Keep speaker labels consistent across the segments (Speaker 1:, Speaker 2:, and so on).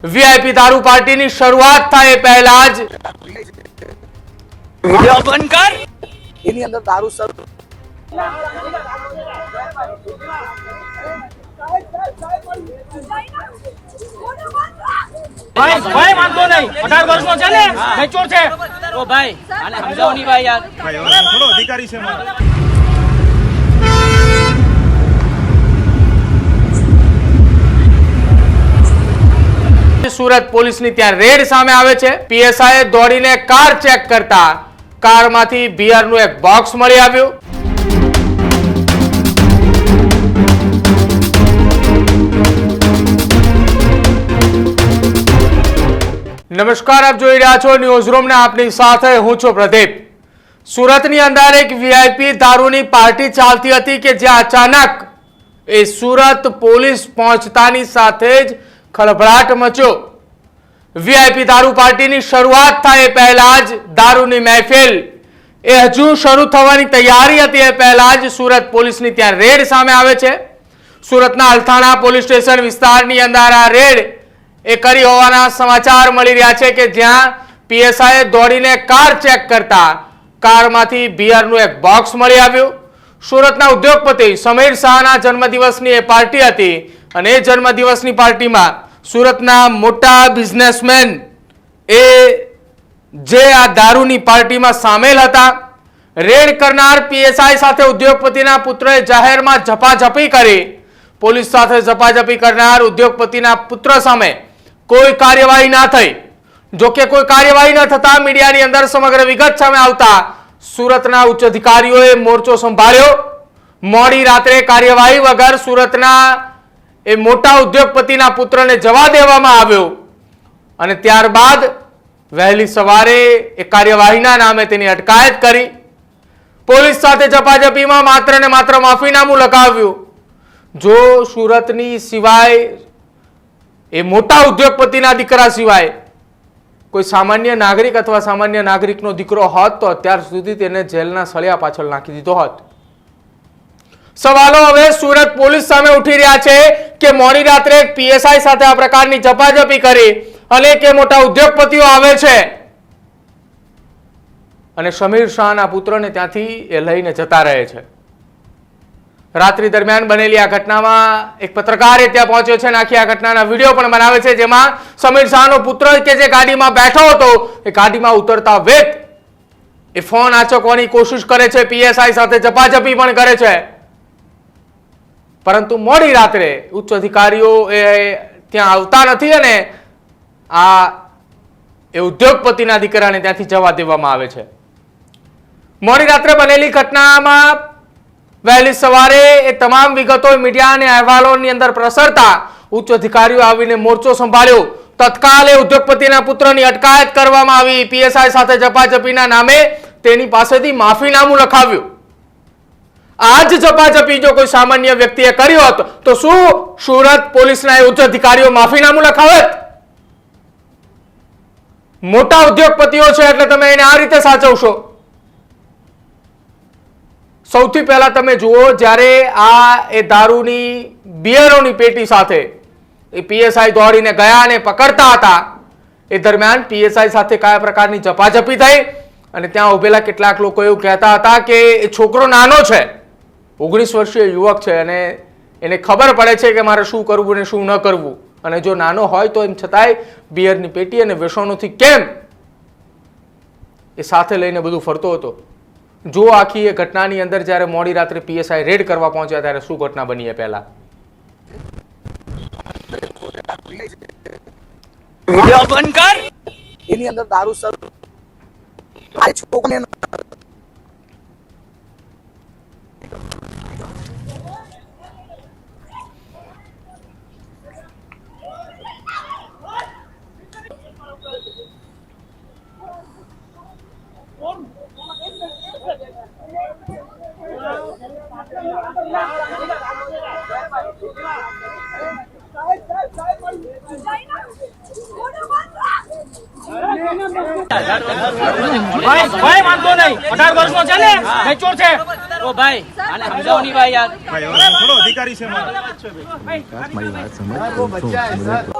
Speaker 1: VIP દારૂ પાર્ટીની શરૂઆત થાય એ પહેલા જ
Speaker 2: વિડિયો બંધ કર.
Speaker 3: એની અંદર દારૂ સર
Speaker 2: ભાઈ વાંધો નહીં, 18 વર્ષનો છે ને, મેચ્યોર છે. ઓ ભાઈ આને સમજાવો નહીં ભાઈ યાર.
Speaker 4: થોડો અધિકારી છે મારો.
Speaker 1: સુરત પોલીસની ત્યાં રેડ સામે આવે છે। પીએસઆઈ દોડીને કાર ચેક કરતા કારમાંથી બિયરનું એક બોક્સ મળી આવ્યું। નમસ્કાર, આપ જોઈ રહ્યા છો ન્યૂઝ રૂમ ને આપની સાથે હું છું પ્રદીપ। સુરતની અંદર એક વીઆઈપી દારૂની પાર્ટી ચાલતી હતી કે જ્યાં અચાનક એ સુરત પોલીસ પહોંચતાની સાથે જ ખળભળાટ મચ્યો। વીઆઈપી દારૂ પાર્ટીની શરૂઆત થાય એ પહેલા જ દારૂની મહેફિલ એ હજુ શરૂ થવાની તૈયારી હતી એ પહેલા જ સુરત પોલીસની ત્યાં રેડ સામે આવે છે। સુરતના અલથાણા પોલીસ સ્ટેશન વિસ્તારની અંદર આ રેડ એ કરી હોવાના સમાચાર મળી રહ્યા છે કે જ્યાં પીએસઆઈ દોડીને કાર ચેક કરતા કારમાંથી બિયરનું એક બોક્સ મળી આવ્યું। સુરતના ઉદ્યોગપતિ સમીર શાહના જન્મદિવસની એ પાર્ટી હતી અને એ જન્મદિવસની પાર્ટીમાં સુરતના મોટા બિઝનેસમેન એ જે આ દારૂની પાર્ટીમાં સામેલ હતા। રેડ કરનાર પીએસઆઈ સાથે ઉદ્યોગપતિના પુત્રએ જાહેરમાં ઝપાઝપી કરી। પોલીસ સાથે ઝપાઝપી કરનાર ઉદ્યોગપતિના પુત્ર સામે કોઈ કાર્યવાહી ના થઈ। જો કે કોઈ કાર્યવાહી ન થતા મીડિયાની અંદર સમગ્ર વિગત સામે આવતા સુરતના ઉચ્ચ અધિકારીઓએ મોરચો સંભાળ્યો। મોડી રાત્રે કાર્યવાહી વગર સુરતના એ મોટા ઉદ્યોગપતિના પુત્રને જવા દેવામાં આવ્યો અને ત્યારબાદ વહેલી સવારે એ કાર્યવાહીના નામે તેની અટકાયત કરી। પોલીસ સાથે ઝપાઝપીમાં માત્ર ને માત્ર માફીનામું લખાવ્યું। જો સુરતની સિવાય એ મોટા ઉદ્યોગપતિના દીકરા સિવાય કોઈ સામાન્ય નાગરિક અથવા સામાન્ય નાગરિકનો દીકરો હોત તો અત્યાર સુધી તેને જેલના સળિયા પાછળ નાખી દીધો હોત। સવાલો હવે સુરત પોલીસ સામે ઉઠી રહ્યા છે કે મોડી રાત્રે એક પીએસઆઈ સાથે આ પ્રકારની ઝપાઝપી કરી અને કે મોટા ઉદ્યોગપતિઓ આવે છે અને સમીર શાહના પુત્રને ત્યાંથી એ લઈને જતા રહે છે। રાત્રિ દરમિયાન બનેલી આ ઘટનામાં એક પત્રકાર ત્યાં પહોંચ્યો છે અને આખી આ ઘટનાના વિડીયો પણ બનાવે છે જેમાં સમીર શાહનો પુત્ર કે જે ગાડીમાં બેઠો હતો એ ગાડીમાં ઉતરતા વેત એ ફોન આંચકવાની કોશિશ કરે છે, પીએસઆઈ સાથે ઝપાઝપી પણ કરે છે, પરંતુ મોડી રાત્રે ઉચ્ચ અધિકારીઓ એ ત્યાં આવતા નથી અને આ એ ઉદ્યોગપતિના દીકરાને ત્યાંથી જવા દેવામાં આવે છે। મોડી રાત્રે બનેલી ઘટનામાં વહેલી સવારે એ તમામ વિગતો મીડિયા અને અહેવાલોની અંદર પ્રસરતા ઉચ્ચ અધિકારીઓ આવીને મોરચો સંભાળ્યો। તત્કાલ એ ઉદ્યોગપતિના પુત્રની અટકાયત કરવામાં આવી। પીએસઆઈ સાથે ઝપાઝપીના નામે તેની પાસેથી માફીનામું લખાવ્યું। આ જ ઝપાઝપી જો કોઈ સામાન્ય વ્યક્તિએ કર્યો હોત તો શું સુરત પોલીસના ઉચ્ચ અધિકારીઓ માફીનામું લખાવત? મોટા ઉદ્યોગપતિઓ છે એટલે તમે એને આ રીતે સાચવશો? સૌથી પહેલા તમે જુઓ, જ્યારે આ એ દારૂની બિયરોની પેટી સાથે એ પીએસઆઈ દોડીને ગયા અને પકડતા હતા એ દરમિયાન પીએસઆઈ સાથે કયા પ્રકારની ઝપાઝપી થઈ અને ત્યાં ઉભેલા કેટલાક લોકો એવું કહેતા હતા કે એ છોકરો નાનો છે, 19 વર્ષીય યુવક છે અને એને ખબર પડે છે કે મારે શું કરવું અને શું ન કરવું, અને જો નાનો હોય તો એમ છતાંય બિયરની પેટી અને વેસણોથી કેમ એ સાથે લઈને બધું ફરતો હતો। જો આખી એ ઘટનાની અંદર જ્યારે મોડી રાત્રે પીએસઆઈ રેડ કરવા પહોંચ્યા ત્યારે શું ઘટના બની એ પહેલા
Speaker 2: વિડિયો બંધ કર.
Speaker 3: એની અંદર દારૂ સર આ છોકરાને
Speaker 2: ભાઈ વાંધો નહીં, 18 વર્ષનો છે ને, મેચ્યોર છે. ઓ ભાઈ આને સમજાવો નહીં ભાઈ યાર.
Speaker 4: થોડો અધિકારી છે મારો.
Speaker 5: મારી વાત સમજ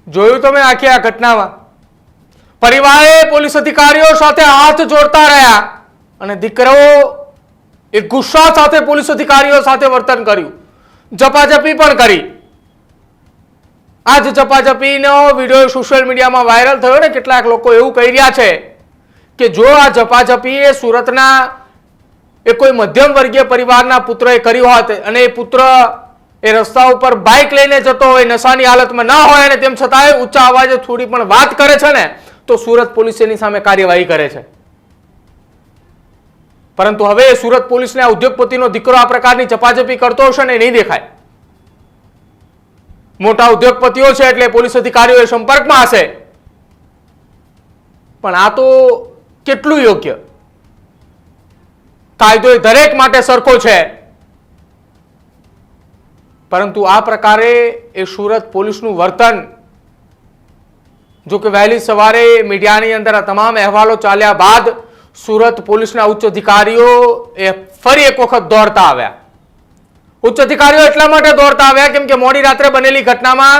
Speaker 1: જોયું તમે આખી આ ઘટનામાં પરિવારે પોલીસ અધિકારીઓ સાથે હાથ જોડતા રહ્યા અને દીકરાઓ એક ગુસ્સા સાથે પોલીસ અધિકારીઓ સાથે વર્તન કર્યું, ઝપાઝપી પણ કરી. આ જ ઝપાઝપીનો વિડીયો સોશિયલ મીડિયામાં વાયરલ થયો ને કેટલાક લોકો એવું કહી રહ્યા છે કે જો આ ઝપાઝપી એ સુરતના એ કોઈ મધ્યમ વર્ગીય પરિવારના પુત્રએ કર્યું હોત અને એ પુત્ર એ રસ્તા ઉપર બાઇક લઈને જતો હોય, નશાની હાલતમાં ના હોય અને તેમ છતાંય ઊંચા અવાજે થોડી પણ વાત કરે છે ને તો સુરત પોલીસ એની સામે કાર્યવાહી કરે છે. પરંતુ હવે સુરત પોલીસને આ ઉદ્યોગપતિનો દીકરો આ પ્રકારની ઝપાઝપી કરતો હશે ને નહીં દેખાય. મોટા ઉદ્યોગપતિઓ છે એટલે પોલીસ અધિકારીઓ સંપર્કમાં હશે, પણ આ તો કેટલું યોગ્ય? કાયદો એ દરેક માટે સરખો છે, પરંતુ આ પ્રકારે એ સુરત પોલીસનું વર્તન, જો કે વહેલી સવારે મીડિયાની અંદર આ તમામ અહેવાલો ચાલ્યા બાદ સુરત પોલીસના ઉચ્ચ અધિકારીઓ એ ફરી એક વખત દોડતા આવ્યા. ઉચ્ચ અધિકારીઓ એટલા માટે દોડતા આવ્યા કેમ કે મોડી રાત્રે બનેલી ઘટનામાં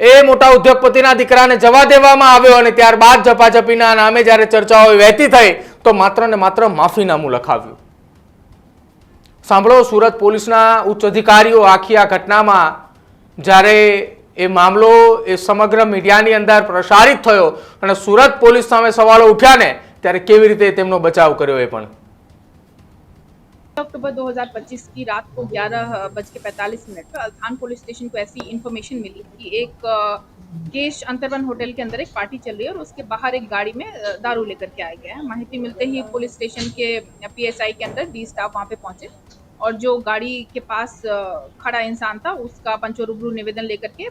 Speaker 1: એ મોટા ઉદ્યોગપતિના દીકરાને જવા દેવામાં આવ્યો અને ત્યારબાદ ઝપાઝપીના નામે જ્યારે ચર્ચાઓ વહેતી થઈ તો માત્ર ને માત્ર માફીનામું લખાવ્યું. સાંભળો સુરત પોલીસના ઉચ્ચ અધિકારીઓ આખી આ ઘટનામાં જ્યારે એ મામલો એ સમગ્ર મીડિયાની અંદર પ્રસારિત થયો અને સુરત પોલીસ સામે સવાલો ઉઠ્યા ને ત્યારે કેવી રીતે તેમનો બચાવ કર્યો એ પણ.
Speaker 5: अक्टूबर 2025 की रात को 11:45 पर अल्थान पुलिस स्टेशन को ऐसी इन्फॉर्मेशन मिली कि एक केश अंतरवन होटल के अंदर एक पार्टी चल रही है और उसके बाहर एक गाड़ी में दारू लेकर के आया गया है. माहिती मिलते ही पुलिस स्टेशन के पीएसआई के अंदर डी स्टाफ वहाँ पे पहुंचे और जो गाड़ी के पास खड़ा इंसान था उसका पंचो रूबरू निवेदन लेकर के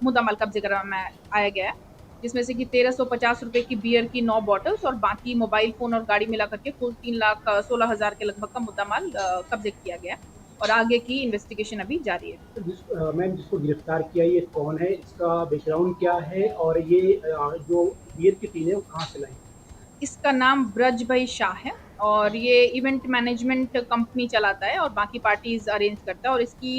Speaker 5: मुद्दामाल कब्जे करवाया आया गया है, जिसमें से कि 1350 रुपए की बियर की 9 बॉटल्स और बाकी मोबाइल फोन और गाड़ी मिला करके कुल 3,16,000 के लगभग का मुद्दामाल कब्जे किया गया है और आगे की इन्वेस्टिगेशन अभी जारी है.
Speaker 6: मैम, जिसको गिरफ्तार किया ये कौन है, इसका बैकग्राउंड क्या है और ये जो बियर की टीन है वो कहाँ से लाई?
Speaker 5: इसका नाम ब्रज भाई शाह है और ये इवेंट मैनेजमेंट कंपनी चलाता है और बाकी पार्टीज अरेंज करता है और इसकी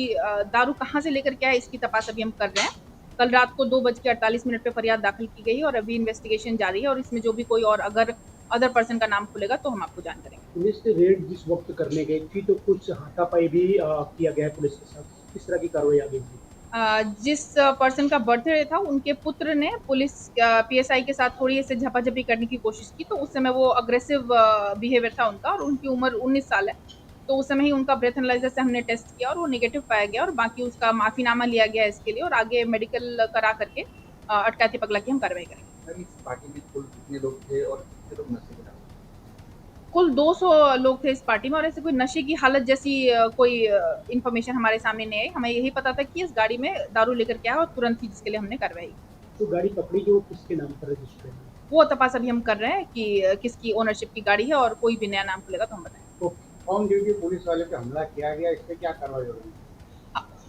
Speaker 5: दारू कहाँ से लेकर क्या है इसकी तपास अभी हम कर रहे हैं. कल रात को 2:48 पे फरियाद दाखिल की गई और अभी इन्वेस्टिगेशन जारी है और इसमें जो भी कोई और अगर अदर पर्सन का नाम खुलेगा तो हम आपको जान करेंगे.
Speaker 6: पुलिस ने रेड जिस वक्त करने गई थी तो कुछ हाथापाई भी किया गया है पुलिस के साथ, किस तरह की कार्रवाई आ गई थी?
Speaker 5: जिस पर्सन का बर्थडे था उनके पुत्र ने पुलिस पीएसआई के साथ थोड़ी ऐसे झपाझपी करने की कोशिश की तो उस समय वो अग्रेसिव बिहेवियर था उनका और उनकी उम्र 19 साल है, तो उस समय ही उनका ब्रेथ एनालाइजर से हमने टेस्ट किया और वो नेगेटिव पाया गया और बाकी उसका माफीनामा लिया गया इसके लिए और आगे मेडिकल करा करके अटकायती पगला की हम कार्रवाई करेंगे.
Speaker 3: पार्टी में कुल कितने लोग थे और कितने लोग नशे में?
Speaker 5: कुल 200 लोग थे इस पार्टी में और ऐसे कोई नशे की हालत जैसी कोई इन्फॉर्मेशन हमारे सामने नहीं आई. हमें यही पता था कि इस गाड़ी में दारू लेकर के आया और तुरंत ही जिसके लिए हमने कार्रवाई की.
Speaker 6: तो गाड़ी पकड़ी जो किसके नाम पर रजिस्टर है?
Speaker 5: वो तपास अभी हम कर रहे हैं कि किसकी ओनरशिप की गाड़ी है और कोई भी नया नाम खुलेगा तो हम बताएंगे.
Speaker 6: ऑन ड्यूटी पुलिस वाले पे हमला किया गया, इससे क्या कार्रवाई हो रही है?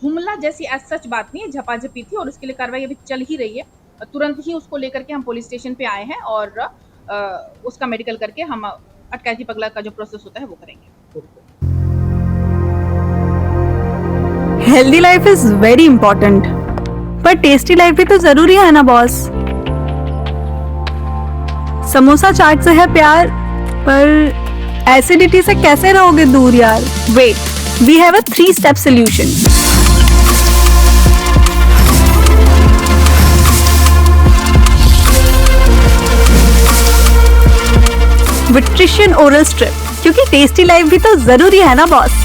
Speaker 5: हमला जैसी एज सच बात नहीं है, झपाझपी थी और उसके लिए कार्रवाई अभी चल ही रही है. तुरंत ही उसको लेकर के हम पुलिस स्टेशन पे आए हैं और उसका मेडिकल करके हम अटकायती पगला का जो प्रोसेस होता है वो करेंगे.
Speaker 7: Healthy life is very important, पर टेस्टी लाइफ भी तो जरूरी है ना बॉस. समोसा चाट से है प्यार, पर एसिडिटी से कैसे रहोगे दूर यार. Wait, we have a 3-step solution. विट्रिशियन ओरल स्ट्रिप, क्योंकि टेस्टी लाइफ भी तो जरूरी है ना बॉस.